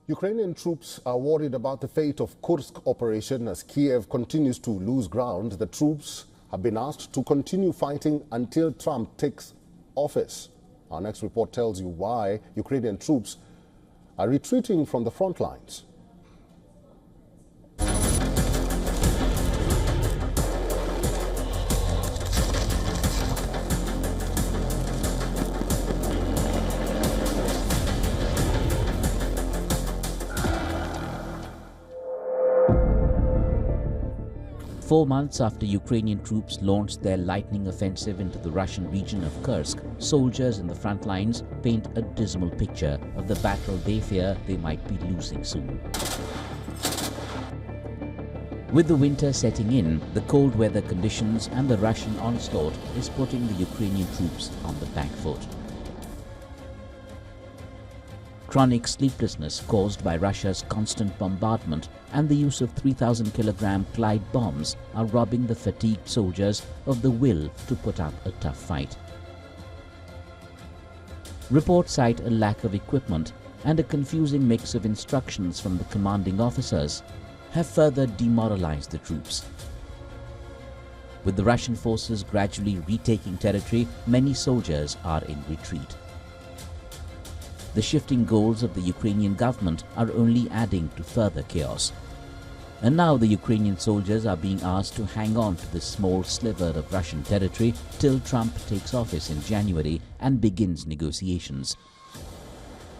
Ukrainian troops are worried about the fate of Kursk operation as Kiev continues to lose ground. The troops have been asked to continue fighting until Trump takes office. Our next report tells you why Ukrainian troops are retreating from the front lines. 4 months after Ukrainian troops launched their lightning offensive into the Russian region of Kursk, soldiers in the front lines paint a dismal picture of the battle they fear they might be losing soon. With the winter setting in, the cold weather conditions and the Russian onslaught is putting the Ukrainian troops on the back foot. Chronic sleeplessness caused by Russia's constant bombardment and the use of 3,000-kilogram Clyde bombs are robbing the fatigued soldiers of the will to put up a tough fight. Reports cite a lack of equipment and a confusing mix of instructions from the commanding officers have further demoralized the troops. With the Russian forces gradually retaking territory, many soldiers are in retreat. The shifting goals of the Ukrainian government are only adding to further chaos. And now the Ukrainian soldiers are being asked to hang on to this small sliver of Russian territory till Trump takes office in January and begins negotiations.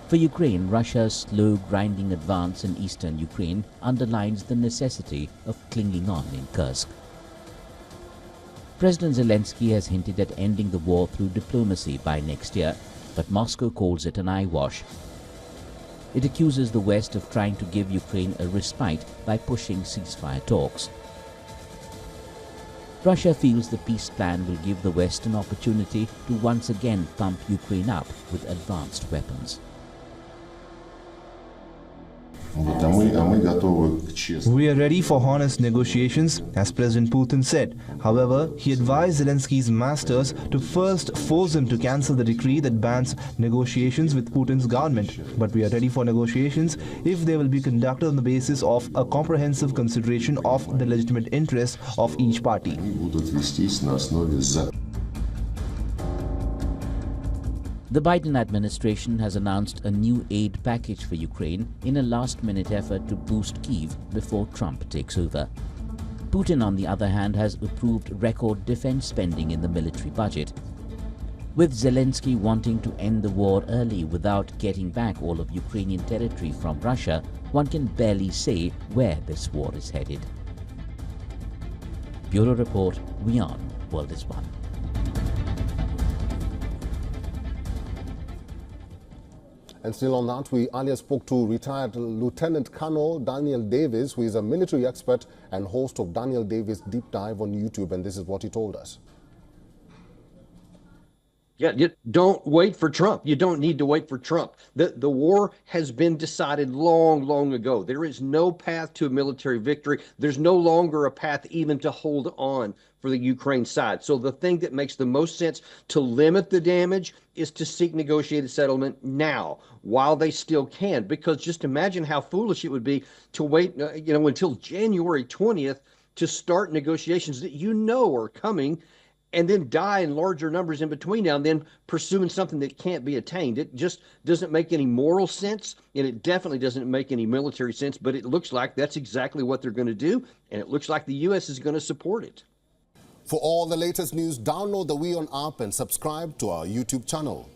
For Ukraine, Russia's slow, grinding advance in eastern Ukraine underlines the necessity of clinging on in Kursk. President Zelensky has hinted at ending the war through diplomacy by next year, but Moscow calls it an eyewash. It accuses the West of trying to give Ukraine a respite by pushing ceasefire talks. Russia feels the peace plan will give the West an opportunity to once again pump Ukraine up with advanced weapons. We are ready for honest negotiations, as President Putin said. However, he advised Zelensky's masters to first force him to cancel the decree that bans negotiations with Putin's government. But we are ready for negotiations if they will be conducted on the basis of a comprehensive consideration of the legitimate interests of each party. The Biden administration has announced a new aid package for Ukraine in a last-minute effort to boost Kyiv before Trump takes over. Putin, on the other hand, has approved record defense spending in the military budget. With Zelensky wanting to end the war early without getting back all of Ukrainian territory from Russia, one can barely say where this war is headed. Bureau Report, WION World is One. And still on that, we earlier spoke to retired Lieutenant Colonel Daniel Davis, who is a military expert and host of Daniel Davis Deep Dive on YouTube, and this is what he told us. Yeah, you don't wait for Trump. You don't need to wait for Trump. The war has been decided long, long ago. There is no path to a military victory. There's no longer a path even to hold on for the Ukraine side. So the thing that makes the most sense to limit the damage is to seek negotiated settlement now, while they still can. Because just imagine how foolish it would be to wait, until January 20th to start negotiations that are coming, and then die in larger numbers in between now and then pursuing something that can't be attained. It just doesn't make any moral sense, and it definitely doesn't make any military sense, but it looks like that's exactly what they're going to do, and it looks like the U.S. is going to support it. For all the latest news, download the WION app and subscribe to our YouTube channel.